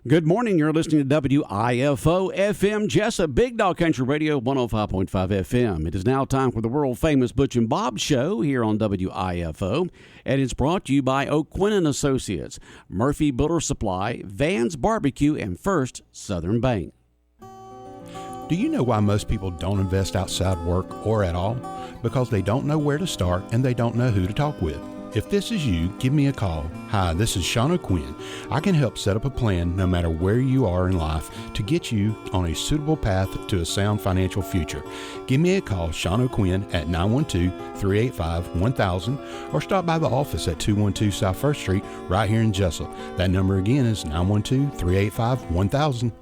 Good morning. You're listening to WIFO FM Jesup, Big Dog Country Radio, 105.5 FM. It is now time for the world-famous Butch and Bob Show here on WIFO, and it's brought to you by O'Quinn & Associates, Murphy Builder Supply, Van's Barbecue, and First Southern Bank. Do you know why most people don't invest outside work or at all? Because they don't know where to start and they don't know who to talk with. If this is you, give me a call. Hi, this is Sean O'Quinn. I can help set up a plan no matter where you are in life to get you on a suitable path to a sound financial future. Give me a call, Sean O'Quinn, at 912-385-1000 or stop by the office at 212 South 1st Street right here in Jesup. That number again is 912-385-1000.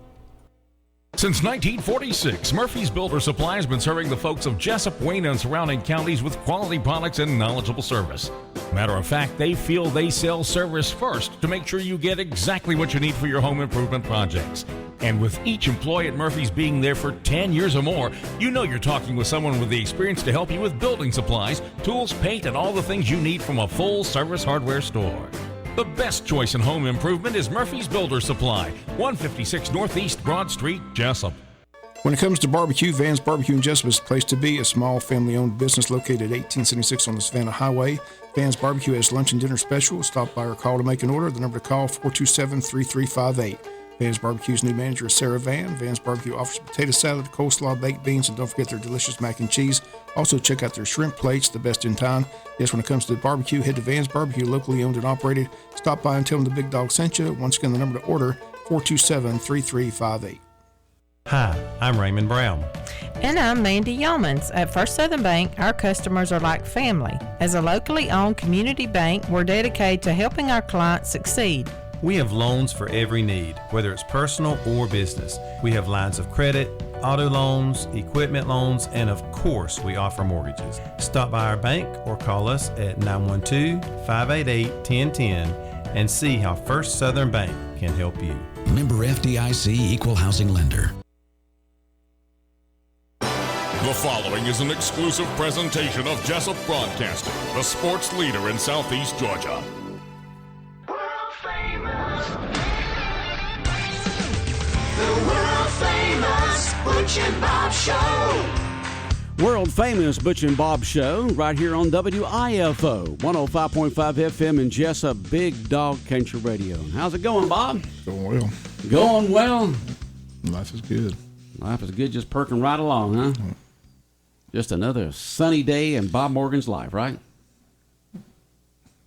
Since 1946, Murphy's Builder Supply has been serving the folks of Jesup, Wayne, and surrounding counties with quality products and knowledgeable service. Matter of fact, they feel they sell service first to make sure you get exactly what you need for your home improvement projects. And with each employee at Murphy's being there for 10 years or more, you know you're talking with someone with the experience to help you with building supplies, tools, paint, and all the things you need from a full-service hardware store. The best choice in home improvement is Murphy's Builder Supply, 156 Northeast Broad Street, Jesup. When it comes to barbecue, Van's Barbecue in Jesup is the place to be. A small family-owned business located at 1876 on the Savannah Highway. Van's Barbecue has lunch and dinner special. Stop by or call to make an order. The number to call, 427-3358. Van's Barbecue's new manager is Sarah Van. Van's Barbecue offers potato salad, coleslaw, baked beans, and don't forget their delicious mac and cheese. Also, check out their shrimp plates, the best in town. Yes, when it comes to barbecue, head to Van's Barbecue, locally owned and operated. Stop by and tell them the Big Dog sent you. Once again, the number to order, 427-3358. Hi, I'm Raymond Brown. And I'm Mandy Yeomans. At First Southern Bank, our customers are like family. As a locally owned community bank, we're dedicated to helping our clients succeed. We have loans for every need, whether it's personal or business. We have lines of credit, auto loans, equipment loans, and of course, we offer mortgages. Stop by our bank or call us at 912-588-1010 and see how First Southern Bank can help you. Member FDIC Equal Housing Lender. The following is an exclusive presentation of Jesup Broadcasting, the sports leader in Southeast Georgia. The world-famous Butch and Bob Show. World-famous Butch and Bob Show right here on WIFO, 105.5 FM in Jesup, Big Dog Country Radio. How's it going, Bob? Going well. Going well? Life is good. Life is good, just perking right along, huh? Just another sunny day in Bob Morgan's life, right?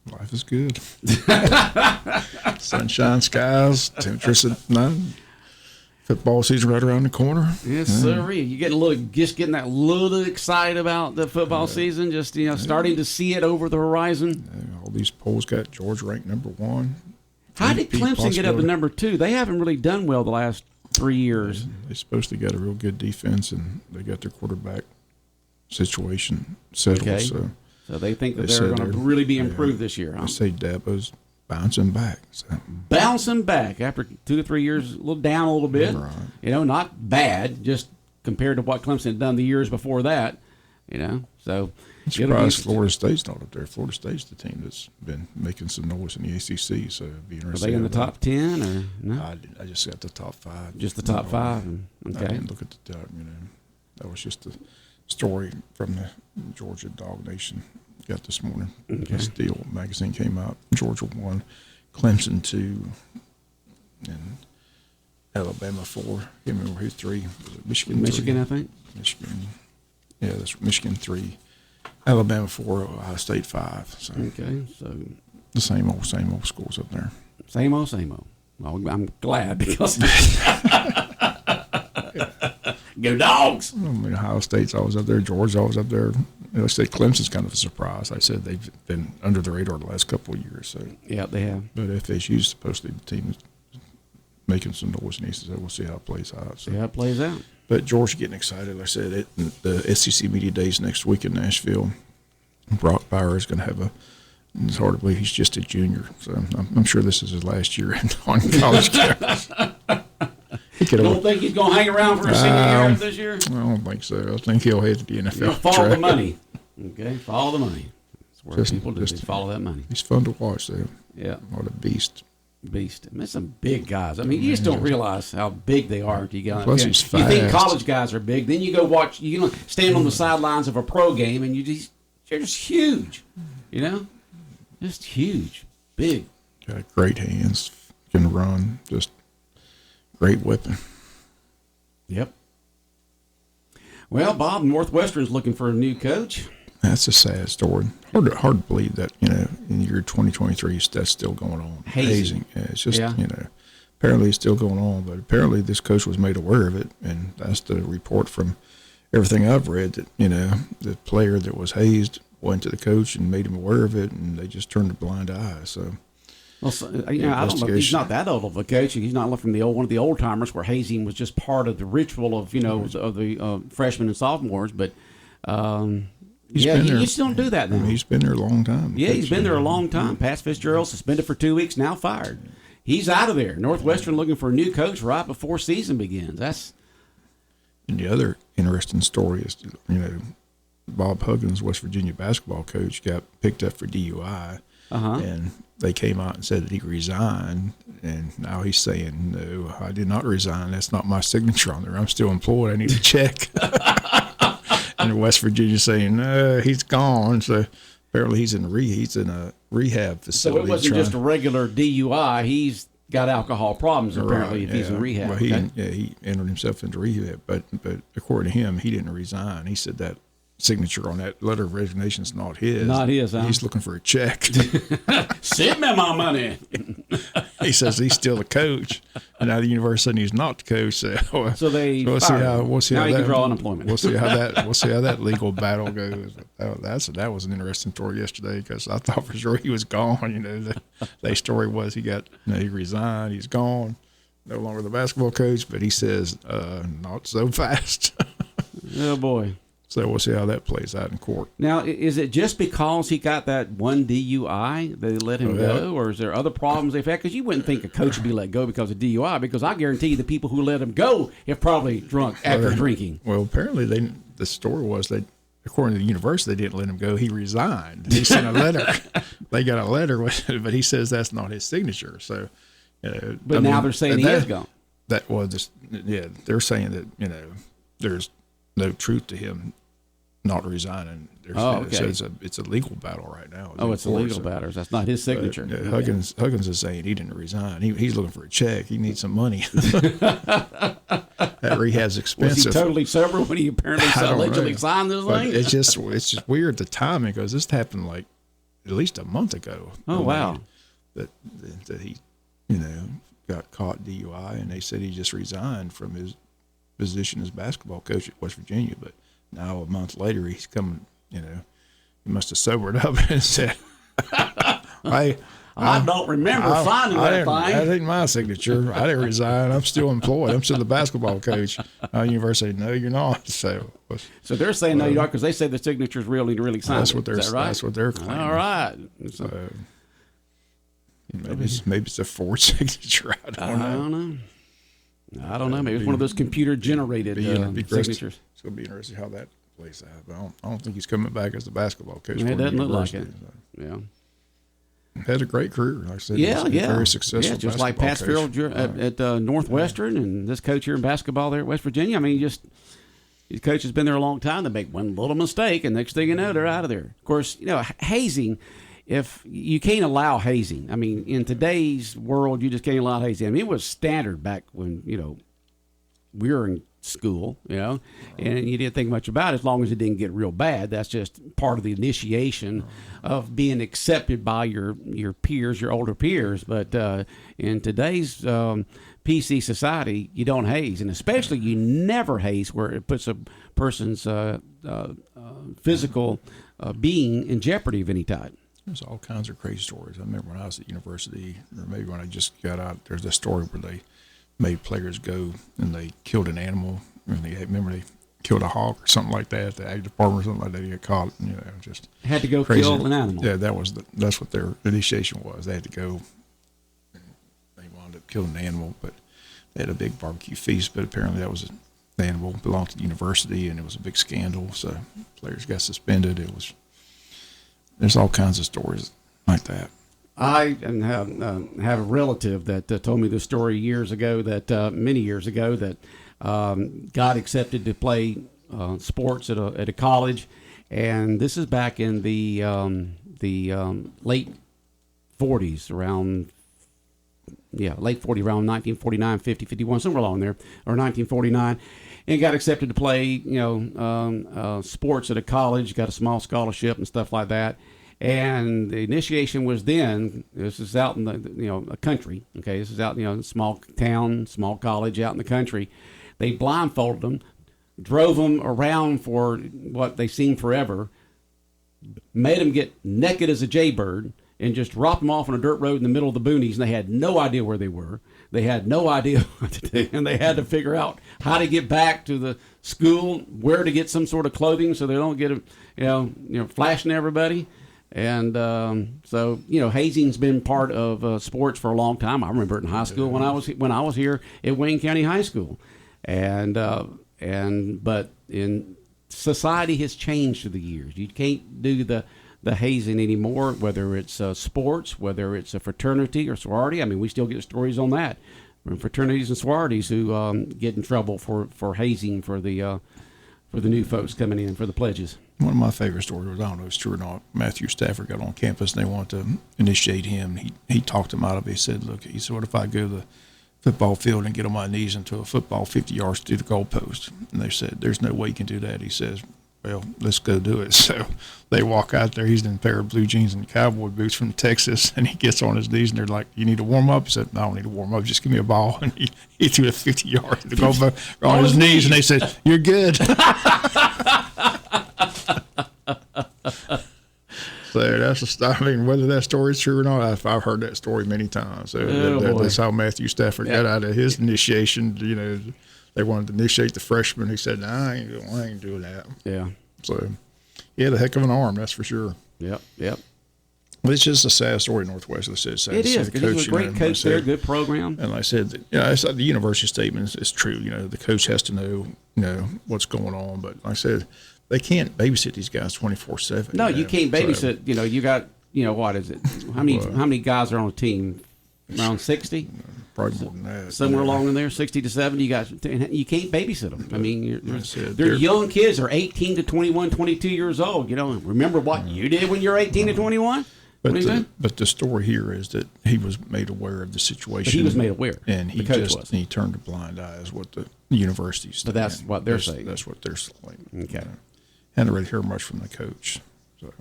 Life is good. Sunshine, skies, temperatures at 9. Football season right around the corner. Yes, sir. You getting that little excited about the football season, just starting to see it over the horizon. All these polls got Georgia ranked number 1. How did Clemson get up to number 2? They haven't really done well the last 3 years. They're supposed to get a real good defense, and they got their quarterback situation settled. Okay. So they think that they're going to really be improved this year. Huh? They say Dabo's bouncing back. So. Bouncing back after 2 to 3 years, a little down a little bit. Right. Not bad, just compared to what Clemson had done the years before that. So I'm surprised Florida State's not up there. Florida State's the team that's been making some noise in the ACC. So it'd be interesting. Are they in the top 10 or no? I just got the top 5. Just the top 5. Okay. I didn't look at the top. That was just a story from the Georgia Dog Nation. Got this morning. Okay. Steel magazine came out. Georgia 1, Clemson 2, and Alabama 4. Can't remember who 3. Was it Michigan? Michigan, 3? I think. Michigan. Yeah, that's Michigan 3. Alabama 4. Ohio State 5. So okay, so the same old schools up there. Same old. Well, I'm glad because go Dogs. Ohio State's always up there. Georgia's always up there. I said Clemson's kind of a surprise. I said they've been under the radar the last couple of years. So yeah, they have. But FSU's supposed to be the team that's making some noise, and he said we'll see how it plays out. So. See how it plays out. But Georgia's getting excited. Like I said, the SEC Media Days next week in Nashville. Brock Bauer is going to have it's hard to believe he's just a junior. So I'm sure this is his last year on college campus. You don't think he's going to hang around for a senior year this year? I don't think so. I think he'll head to the NFL. He'll follow the money. Okay, follow the money. That's where people do. They follow that money. He's fun to watch, though. Yeah. What a beast. Beast. I mean, some big guys. I mean, you just don't realize how big they are. Plus he's you think fast. college guys are big, then you go watch. You stand on the sidelines of a pro game, and you're just huge. Just huge, big. Got great hands, can run, just great weapon. Yep. Well, Bob, Northwestern's looking for a new coach. That's a sad story. Hard to believe that, in the year 2023, that's still going on. Hazing. Yeah, it's just, apparently it's still going on, but apparently this coach was made aware of it, and that's the report from everything I've read that, the player that was hazed went to the coach and made him aware of it, and they just turned a blind eye. So, well, I don't know. He's not that old of a coach. He's not from one of the old timers where hazing was just part of the ritual of of the freshmen and sophomores. But you still don't do that now. I mean, he's been there a long time. Yeah, he's been there a long time. Pat Fitzgerald suspended for 2 weeks, now fired. He's out of there. Northwestern looking for a new coach right before season begins. And the other interesting story is, Bob Huggins, West Virginia basketball coach, got picked up for DUI, and they came out and said that he resigned, and now he's saying, no, I did not resign. That's not my signature on there. I'm still employed. I need to check. And West Virginia saying, no, he's gone. So apparently he's in a rehab facility. So it wasn't just a regular DUI. He's got alcohol problems, apparently, if he's in rehab. Well, he entered himself into rehab, but according to him, he didn't resign. He said that signature on that letter of resignation is not his. Not his, huh? He's looking for a check. Send me my money. He says he's still the coach, and now the university he's not the coach. So we'll see now how he that can draw unemployment. We'll see how that legal battle goes. That was an interesting story yesterday because I thought for sure he was gone. The story was he resigned, he's gone, no longer the basketball coach. But he says not so fast. Oh boy. So we'll see how that plays out in court. Now, is it just because he got that one DUI they let him go, or is there other problems they've had? Because you wouldn't think a coach would be let go because of DUI, because I guarantee you the people who let him go have probably drunk after drinking. Well, apparently the story was that, according to the university, they didn't let him go. He resigned. He sent a letter. They got a letter, but he says that's not his signature. So, but now they're saying he is gone. That was they're saying that there's no truth to him not resigning. Okay. So it's a legal battle right now. It's a legal battle. That's not his signature. Huggins is saying he didn't resign. He's looking for a check. He needs some money. That rehab's expensive. Was he totally sober when he apparently allegedly signed this thing? It's just weird the timing, because this happened like at least a month ago. Oh wow! That he got caught DUI, and they said he just resigned from his position as basketball coach at West Virginia, but now a month later he's coming. He must have sobered up and said, I don't remember signing that thing. That ain't my signature. I didn't resign. I'm still employed. I'm still the basketball coach. University, no, you're not. So they're saying no, you're not, because they say the signature's really signed. That's what they're. Is that right? That's what they're claiming. All right. So maybe it's a forged signature. I don't know. I don't know. Maybe it's one of those computer-generated signatures. It's going to be interesting how that plays out. But I don't think he's coming back as the basketball coach. It doesn't look like it. Yeah. Had a great career, like I said. Yeah. Very successful. Yeah, just like Pat Fitzgerald at Northwestern, and this coach here in basketball there at West Virginia. I mean, his coach has been there a long time. They make one little mistake, and next thing you know, they're out of there. Of course, hazing. If you can't allow hazing, I mean, in today's world, you just can't allow hazing. I mean, it was standard back when we were in school, and you didn't think much about it as long as it didn't get real bad. That's just part of the initiation of being accepted by your peers, your older peers. But in today's PC society, you don't haze, and especially you never haze where it puts a person's physical being in jeopardy of any type. There's all kinds of crazy stories. I remember when I was at university, or maybe when I just got out, there's a story where they made players go and they killed an animal. Remember they killed a hawk or something like that. The ag department or something like that. They get caught. Just had to go crazy. Kill an animal. Yeah, that's what their initiation was. They had to go. They wound up killing an animal, but they had a big barbecue feast. But apparently that was the animal belonged to the university, and it was a big scandal. So players got suspended. There's all kinds of stories like that. I have a relative that told me this story years ago, that many years ago, that got accepted to play sports at a college, and this is back in the late 40s, around late 40s, around 1949, 50, 51, somewhere along there, or 1949, and got accepted to play sports at a college, got a small scholarship and stuff like that. And the initiation was then. This is out in the a country. Okay, this is out small town, small college out in the country. They blindfolded them, drove them around for what they seemed forever, made them get naked as a jaybird, and just dropped them off on a dirt road in the middle of the boonies. And they had no idea where they were. They had no idea what to do, and they had to figure out how to get back to the school, where to get some sort of clothing so they don't get flashing everybody. And so hazing's been part of sports for a long time. I remember it in high school when I was here at Wayne County High School, but in society has changed through the years. You can't do the hazing anymore, whether it's sports, whether it's a fraternity or sorority. I mean, we still get stories on that from fraternities and sororities who get in trouble for hazing for the new folks coming in for the pledges. One of my favorite stories was, I don't know if it's true or not, Matthew Stafford got on campus and they wanted to initiate him. He talked him out of it. He said, look, what if I go to the football field and get on my knees into a football 50 yards to the goalpost? And they said, there's no way you can do that. He says, well, let's go do it. So they walk out there. He's in a pair of blue jeans and cowboy boots from Texas, and he gets on his knees, and they're like, you need to warm up? He said, no, I don't need to warm up. Just give me a ball. And he threw a 50 yards to the goalpost on his knees, and they said, you're good. So that's I mean, whether that story's true or not, I've heard that story many times. So that's how Matthew Stafford got out of his initiation. They wanted to initiate the freshman. He said, I ain't doing that. Yeah. So he had a heck of an arm, that's for sure. Yep. Well, it's just a sad story in Northwest. It is. Because he was a great coach there, good program. And like I said, the university statement is true. The coach has to know, what's going on. But like I said, they can't babysit these guys 24/7. No, you can't babysit. So, you got, what is it? How many guys are on a team? Around 60? Probably more than that. Somewhere along in there, 60 to 70. You can't babysit them. I mean, they're young kids. They're 18 to 21, 22 years old. Remember what you did when you're 18 to 21? But the story here is that he was made aware of the situation. But he was made aware. And he turned a blind eye, is what the university's saying. But that's what they're saying. That's what they're saying. Okay. Hadn't really heard much from the coach. So,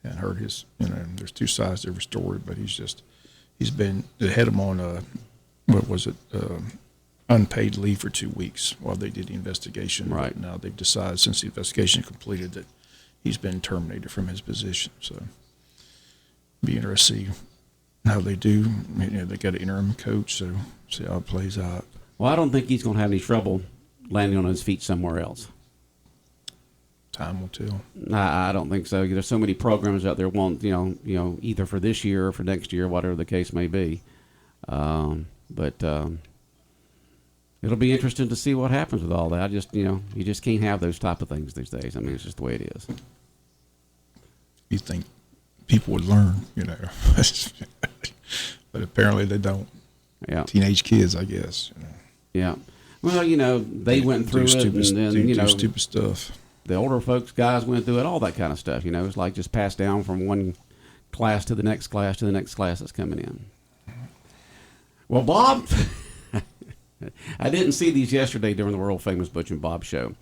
and heard his, there's two sides to every story, but they had him on, unpaid leave for 2 weeks while they did the investigation. Right. But now they've decided, since the investigation completed, that he's been terminated from his position. So, be interesting to see how they do. They got an interim coach, so see how it plays out. Well, I don't think he's going to have any trouble landing on his feet somewhere else. Time will tell. I don't think so. There's so many programs out there either for this year or for next year, whatever the case may be. But it'll be interesting to see what happens with all that. You just can't have those type of things these days. I mean, it's just the way it is. You think people would learn, but apparently they don't. Yeah. Teenage kids, I guess. Yeah. Well, they went through it, and then do stupid stuff. The older folks, guys went through it, all that kind of stuff. It's like just passed down from one class to the next class to the next class that's coming in. Well, Bob, I didn't see these yesterday during the world famous Butch and Bob show,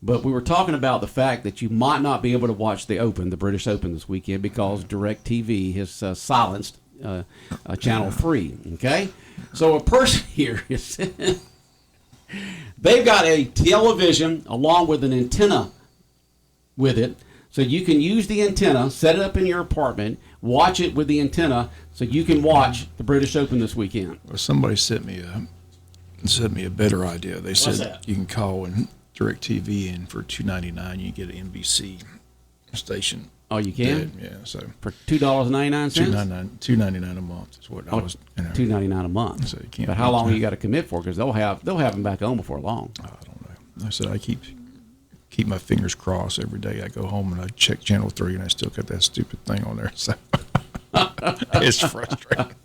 but we were talking about the fact that you might not be able to watch the British Open this weekend because DirecTV has silenced Channel 3. Okay, so a person here is they've got a television along with an antenna with it, so you can use the antenna, set it up in your apartment, watch it with the antenna, so you can watch the British Open this weekend. Well, somebody sent me a better idea. They said you can call and DirecTV in for $2.99. You get an NBC station. Oh, you can? Yeah. So for $2.99. $2.99 a month is what I was. $2.99 a month. So you can't. But how long you got to commit for? Because they'll have them back on before long. I don't know. I said I keep my fingers crossed every day. I go home and I check Channel 3, and I still got that stupid thing on there. So It's frustrating.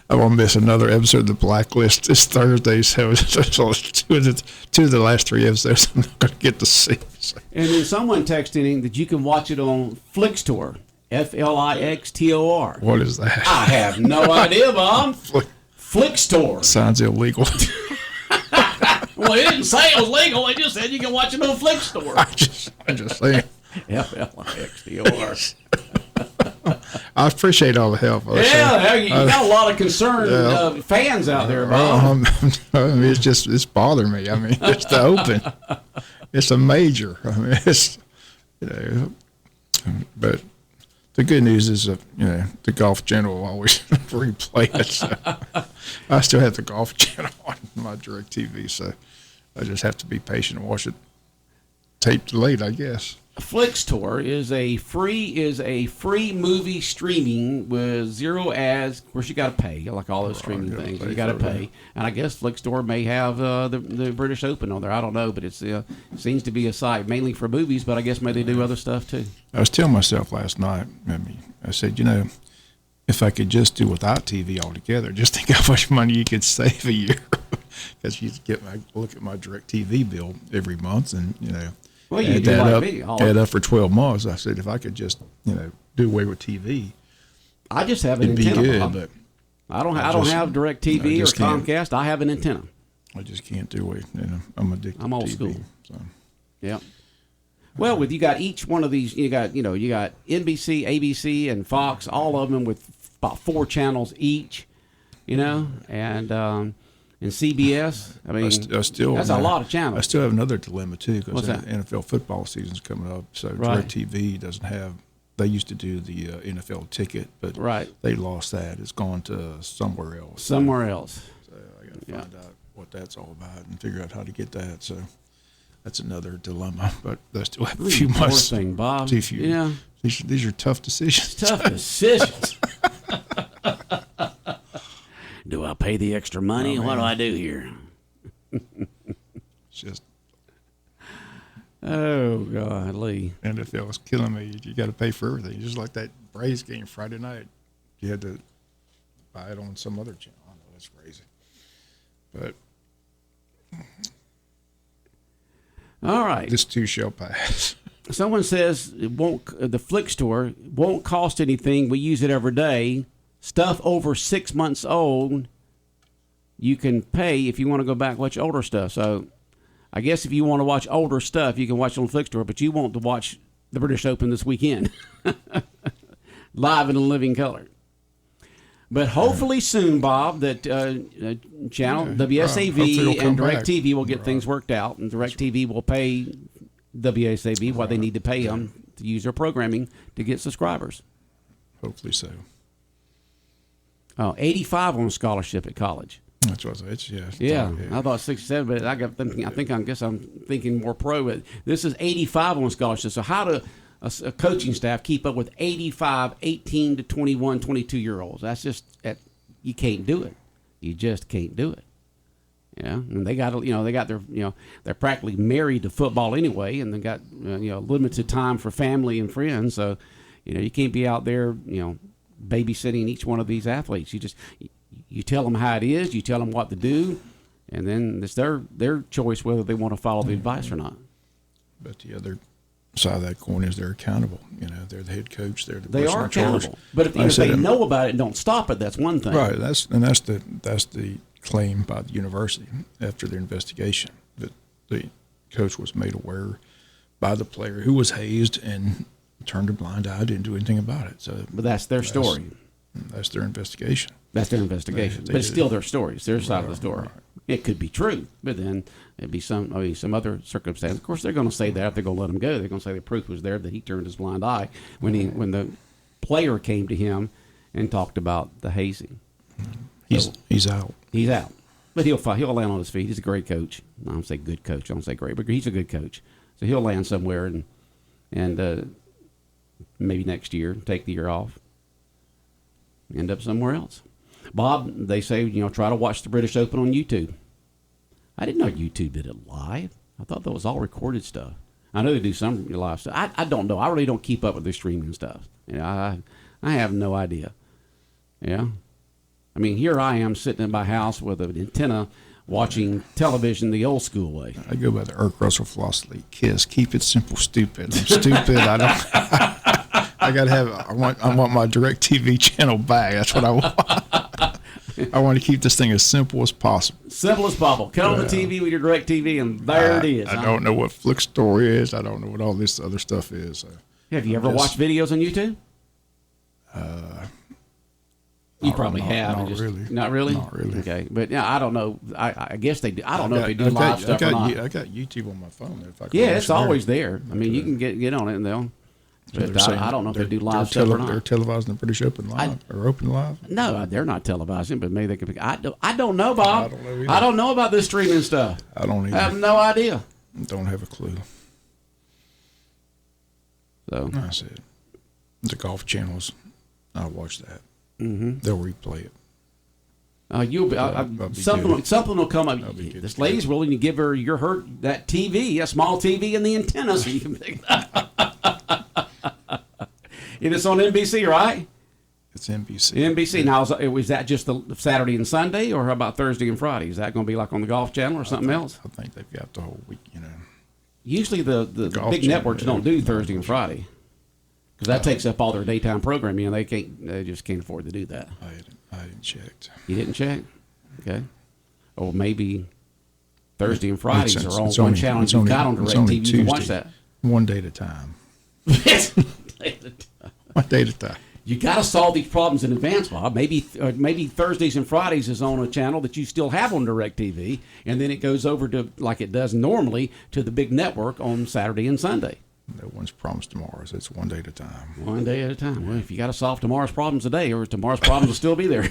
I won't miss another episode of The Blacklist this Thursday, so two of the last 3 episodes I'm not going to get to see. So. And then someone texted in that you can watch it on Flixtor, Flixtor. What is that? I have no idea, Bob. Flixtor. Sounds illegal. Well, it didn't say it was legal. It just said you can watch it on Flixtor. I'm just saying. Flixtor. I appreciate all the help. Yeah, you got a lot of concerned fans out there, Bob. It's bothering me. I mean, it's the Open. It's a major. I mean, it's but the good news is that the Golf Channel will always replay it. So I still have the Golf Channel on my DirecTV, so I just have to be patient and watch it tape delayed, I guess. Flixtor is a free movie streaming with 0 ads. Of course, you got to pay, like all those streaming things. You got to pay, and I guess Flixtor may have the British Open on there. I don't know, but it seems to be a site mainly for movies. But I guess maybe they do other stuff too. I was telling myself last night. I said, if I could just do without TV altogether, just think how much money you could save a year. Because you look at my DirecTV bill every month, and well, you do like me. Add up for 12 months. I said, if I could just, do away with TV, I just have an it'd antenna. be good. But I don't have DirecTV or Comcast. I have an antenna. I just can't do it. I'm addicted. I'm old to TV, school. So. Yeah. Well, you got each one of these. You got NBC, ABC, and Fox. All of them with about 4 channels each. And CBS, I mean, that's a lot of channels. I still have another dilemma, too, because What's that? NFL football season's coming up. So Right. DirecTV doesn't have – they used to do the NFL ticket, but Right. they lost that. It's gone to somewhere else. Somewhere else. So I got to find out what that's all about and figure out how to get that. So that's another dilemma. But I still have a few months. Poor thing, Bob. Yeah. These are tough decisions. Tough decisions. Do I pay the extra money? What do I do here? It's just oh God, Lee. NFL is killing me. You got to pay for everything. Just like that Braves game Friday night, you had to buy it on some other channel. I know that's crazy, but all right. This too shall pass. Someone says the Flixtor won't cost anything. We use it every day. Stuff over 6 months old, you can pay if you want to go back and watch older stuff. So I guess if you want to watch older stuff, you can watch it on Flixtor, but you want to watch the British Open this weekend live in a living color. But hopefully soon, Bob, that channel, WSAV and DirecTV will get things worked out, and DirecTV will pay WSAV what they need to pay them to use their programming to get subscribers. Hopefully so. Oh, 85 on scholarship at college. That's what it's I thought 67, but I guess I'm thinking more pro. But this is 85 on scholarship. So how do a coaching staff keep up with 85 18 to 21, 22-year-olds? That's just you can't do it. You just can't do it. And they got their they're practically married to football anyway, and they got limited time for family and friends. So you can't be out there babysitting each one of these athletes. You tell them how it is, you tell them what to do, and then it's their choice whether they want to follow the advice or not. But the other side of that coin is they're accountable. They're the head coach. They are accountable. But if they know about it and don't stop it, that's one thing. Right. That's the claim by the university after their investigation that the coach was made aware by the player who was hazed and turned a blind eye, didn't do anything about it. So, but that's their story. That's their investigation. That's their investigation. But it's still their story. It's their side of the story. Right. It could be true, but then it'd be some other circumstance. Of course, they're going to say that if they're going to let him go. They're going to say the proof was there that he turned his blind eye when the player came to him and talked about the hazing. He's out. He's out. But he'll land on his feet. He's a great coach. I don't say good coach. I don't say great, but he's a good coach. So he'll land somewhere and maybe next year take the year off, end up somewhere else. Bob, they say, try to watch the British Open on YouTube. I didn't know YouTube did it live. I thought that was all recorded stuff. I know they do some live stuff. I don't know. I really don't keep up with their streaming stuff. I I have no idea. Yeah. I mean, here I am sitting in my house with an antenna watching television the old school way. I go by the Irk Russell philosophy: KISS, keep it simple, stupid. I'm stupid. I don't. I gotta have. I want my Direct TV channel back. That's what I want. I want to keep this thing as simple as possible. Simple as possible. Cut on the TV with your Direct TV, and there it is. I don't know what Flick Story is. I don't know what all this other stuff is. Have you ever watched videos on YouTube? You probably have. Not really. Not really? Not really. Okay. But yeah, I don't know. I guess they do. I don't know if they do live stuff or not. I got YouTube on my phone. There, if I yeah, it's always there. I mean, you can get on it and they'll. But I don't know if they do live stuff or not. They're televising the British Open live or Open live. No, they're not televising, but maybe they could. I don't know, Bob. I don't know either. I don't know about this streaming stuff. I don't either. I have no idea. Don't have a clue. So that's it. The golf channels, I watch that. Mm-hmm. They'll replay it. Something will come up. This lady's willing to give her that TV, a small TV, and the antenna, so you can pick that. And it's on NBC, right? It's NBC. NBC. Now, was that just the Saturday and Sunday, or how about Thursday and Friday? Is that going to be like on the Golf Channel or something else? I think they've got the whole week. Usually the big networks don't do Thursday and Friday because that takes up all their daytime programming, and they just can't afford to do that. I hadn't checked. You didn't check? Okay. Or maybe Thursday and Fridays are on one channel and you've got on Direct TV. You can watch that. One day at a time. One day at a time. You got to solve these problems in advance, Bob. Maybe Thursdays and Fridays is on a channel that you still have on Direct TV, and then it goes over to, like it does normally, to the big network on Saturday and Sunday. No one's promised tomorrow, so it's one day at a time. One day at a time. Well, if you got to solve tomorrow's problems today, or tomorrow's problems will still be there.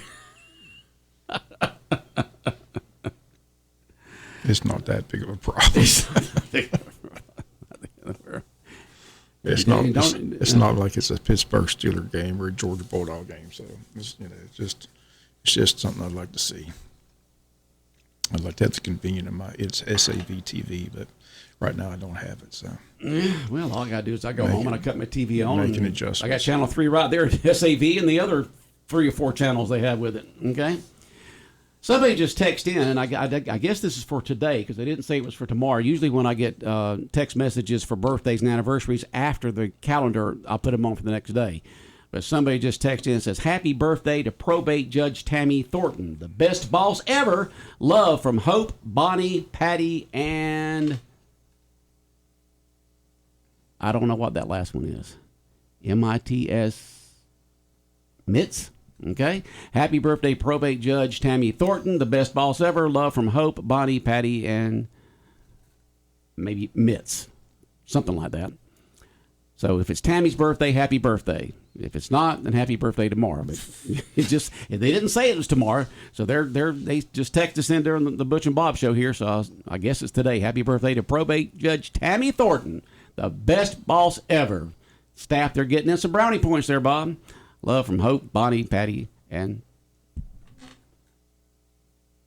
It's not that big of a problem. It's not like it's a Pittsburgh Steelers game or a Georgia Bulldog game. So it's just something I'd like to see. I'd like to have the convenience of it's SAV TV, but right now I don't have it. So well, all I gotta do is I go home and I cut my TV on. Make an adjustment. I got channel 3 right there, SAV, and the other 3 or 4 channels they have with it. Okay. Somebody just texted in, and I guess this is for today because they didn't say it was for tomorrow. Usually when I get text messages for birthdays and anniversaries after the calendar, I'll put them on for the next day. But somebody just texted in and says, happy birthday to probate judge Tammy Thornton, the best boss ever. Love from Hope, Bonnie, Patty, and I don't know what that last one is. MITS Mitz? Okay. Happy birthday, probate judge Tammy Thornton, the best boss ever. Love from Hope, Bonnie, Patty, and maybe Mitz. Something like that. So if it's Tammy's birthday, happy birthday. If it's not, then happy birthday tomorrow. But it's just, they didn't say it was tomorrow, so they just text us in during the Butch and Bob show here. So I guess it's today. Happy birthday to probate judge Tammy Thornton, the best boss ever. Staff, they're getting in some brownie points there, Bob. Love from Hope, Bonnie, Patty, and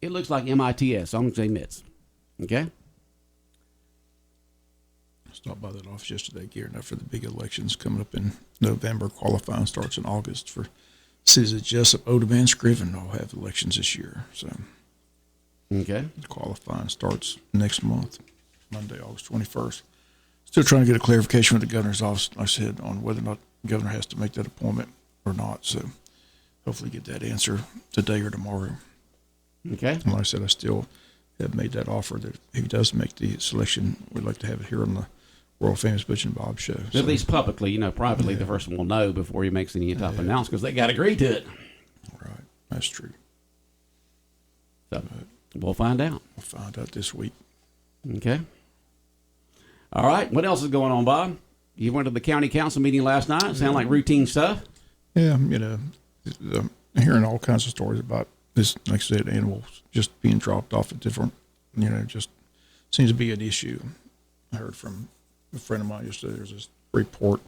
it looks like MITS. So I'm going to say Mitz. Okay? Stopped by that office yesterday, gearing up for the big elections coming up in November. Qualifying starts in August for cities of Jesup, Oldham, and Scriven all have elections this year. So, okay, qualifying starts next month, Monday, August 21st. Still trying to get a clarification with the governor's office, like I said, on whether or not the governor has to make that appointment or not. So, hopefully, get that answer today or tomorrow. Okay. And like I said, I still have made that offer that if he does make the selection, we'd like to have it here on the world famous Butch and Bob show. So, at least publicly, privately, the person will know before he makes any type of announcement because they got to agree to it. Right, that's true. So we'll find out. We'll find out this week. Okay. All right. What else is going on, Bob? You went to the county council meeting last night. It sounded like routine stuff. Yeah, hearing all kinds of stories about this, like I said, animals just being dropped off at different, just seems to be an issue. I heard from a friend of mine yesterday, there's this report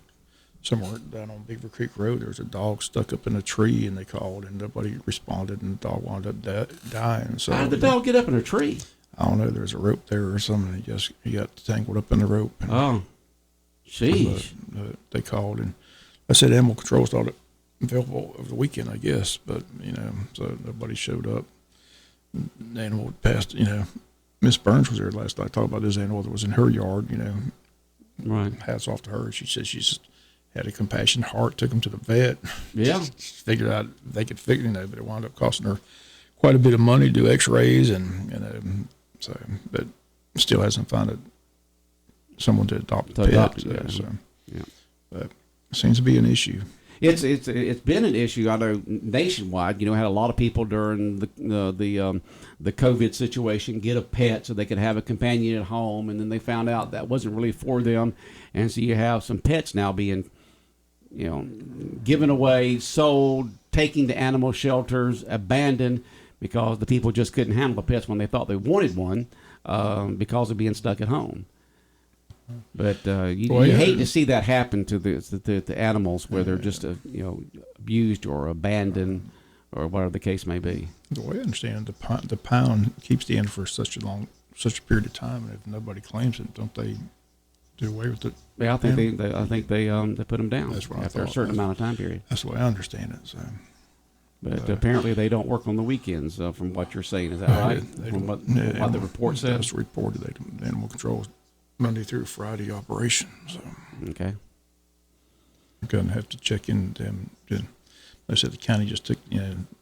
somewhere down on Beaver Creek Road. There's a dog stuck up in a tree, and they called, and nobody responded, and the dog wound up dying. So how did the dog get up in a tree? I don't know. There's a rope there or something. He got tangled up in the rope. And, jeez. they called, and I said animal control started available over the weekend, I guess. But so nobody showed up. The animal passed. Miss Burns was there last night. Talked about this animal that was in her yard. Right. Hats off to her. She said she just had a compassionate heart. Took him to the vet. Yeah. Figured out they could figure. But it wound up costing her quite a bit of money to do X-rays and so, but still hasn't found someone to adopt the pet. Yeah. But it seems to be an issue. It's been an issue. I know nationwide. Had a lot of people during the COVID situation get a pet so they could have a companion at home, and then they found out that wasn't really for them, and so you have some pets now being, given away, sold, taken to animal shelters, abandoned because the people just couldn't handle the pets when they thought they wanted one, because of being stuck at home. But you hate to see that happen to the animals where they're just abused or abandoned or whatever the case may be. The way I understand it, the pound keeps the animal for such a period of time, and if nobody claims it, don't they do away with it? Yeah, I think they put them down after a certain amount of time period. That's the way I understand it. So. But apparently they don't work on the weekends, from what you're saying. Is that right? From what the report says? That's reported. Animal control Monday through Friday operation. So okay, you're gonna have to check in them. They said the county just took.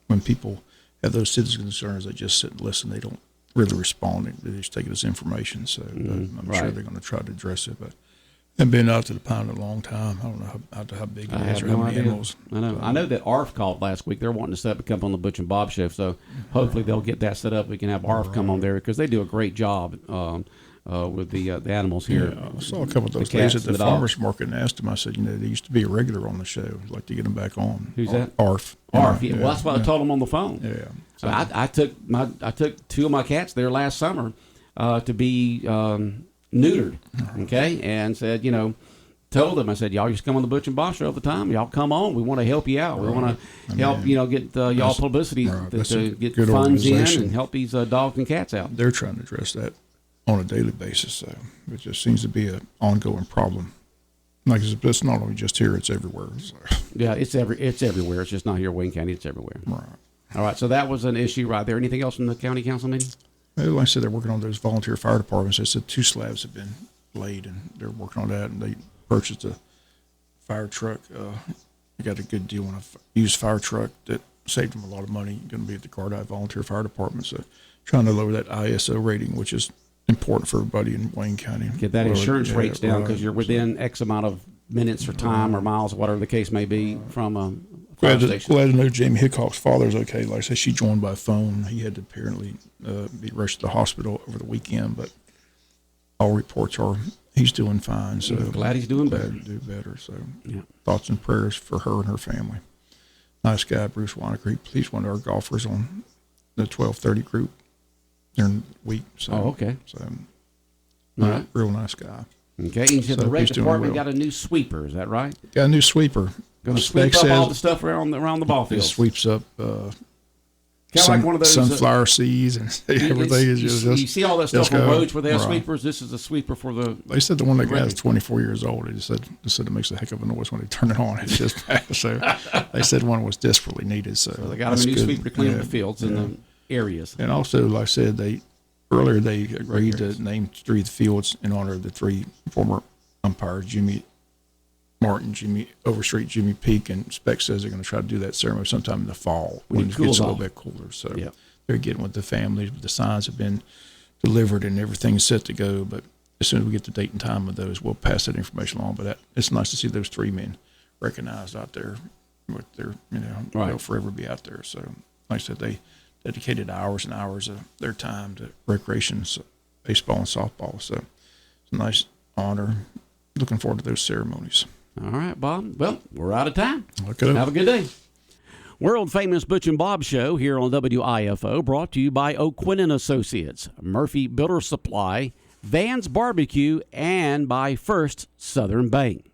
When people have those citizen concerns, they just sit and listen. They don't really respond. They just take it as information. So I'm sure they're going to try to address it. But I've been out to the pound a long time. I don't know how big it is or how many animals. I know. I know that ARF called last week. They're wanting to set up to come on the Butch and Bob show. So hopefully they'll get that set up. We can have ARF come on there because they do a great job. With the animals here. Yeah, I saw a couple of those days at the farmer's market and asked them, I said, they used to be a regular on the show. I'd like to get them back on. Who's that? ARF. ARF, yeah. Well, that's what I told them on the phone. Yeah. So I took two of my cats there last summer to be neutered, okay? And said, told them, I said, y'all just come on the Butch and Bob show all the time. Y'all come on. We want to help you out. We want to help, get y'all publicity to get funds in and help these dogs and cats out. They're trying to address that on a daily basis, so it just seems to be an ongoing problem. Like it's not only just here; it's everywhere. So. Yeah, it's everywhere. It's just not here in Wayne County. It's everywhere. Right. All right. So that was an issue right there. Anything else from the county council meeting? Well, like I said, they're working on those volunteer fire departments. They said 2 slabs have been laid, and they're working on that. And they purchased a fire truck. They got a good deal on a used fire truck that saved them a lot of money. Going to be at the Cardai Volunteer Fire Department. So trying to lower that ISO rating, which is important for everybody in Wayne County. Get that insurance rates down because you're within X amount of minutes or time or miles, whatever the case may be, from a fire station. Glad to know Jamie Hickok's father's okay. Like I said, she joined by phone. He had to apparently be rushed to the hospital over the weekend, but all reports are he's doing fine. So glad he's doing better. Do better. So thoughts and prayers for her and her family. Nice guy, Bruce Wanacre. He's one of our golfers on the 1230 group during the week. So, okay. So, right. Real nice guy. Okay. And you said the rec department got a new sweeper. Is that right? Got a new sweeper. Going to sweep up all the stuff around the ball field. It sweeps up like one of those sunflower seeds and everything. Is just you see all that stuff on roads where they have sweepers. This is a sweeper for the. They said the one they got is 24 years old. They said it makes a heck of a noise when they turn it on. It's just so they said one was desperately needed. So they got a new sweeper to clean up the fields in the areas. And also, like I said, they agreed to name 3 of the fields in honor of the 3 former umpires, Jimmy Martin, Jimmy Overstreet, Jimmy Peak, and Speck says they're going to try to do that ceremony sometime in the fall when it gets a little bit cooler. So they're getting with the families. The signs have been delivered and everything's set to go. But as soon as we get the date and time of those, we'll pass that information along. But it's nice to see those 3 men recognized out there with their, they'll forever be out there. So like I said, they dedicated hours and hours of their time to recreation, baseball and softball. So it's a nice honor. Looking forward to those ceremonies. All right, Bob. Well, we're out of time. Okay. Have a good day. World famous Butch and Bob show here on WIFO, brought to you by O'Quinn & Associates, Murphy Builder Supply, Van's Barbecue, and by First Southern Bank.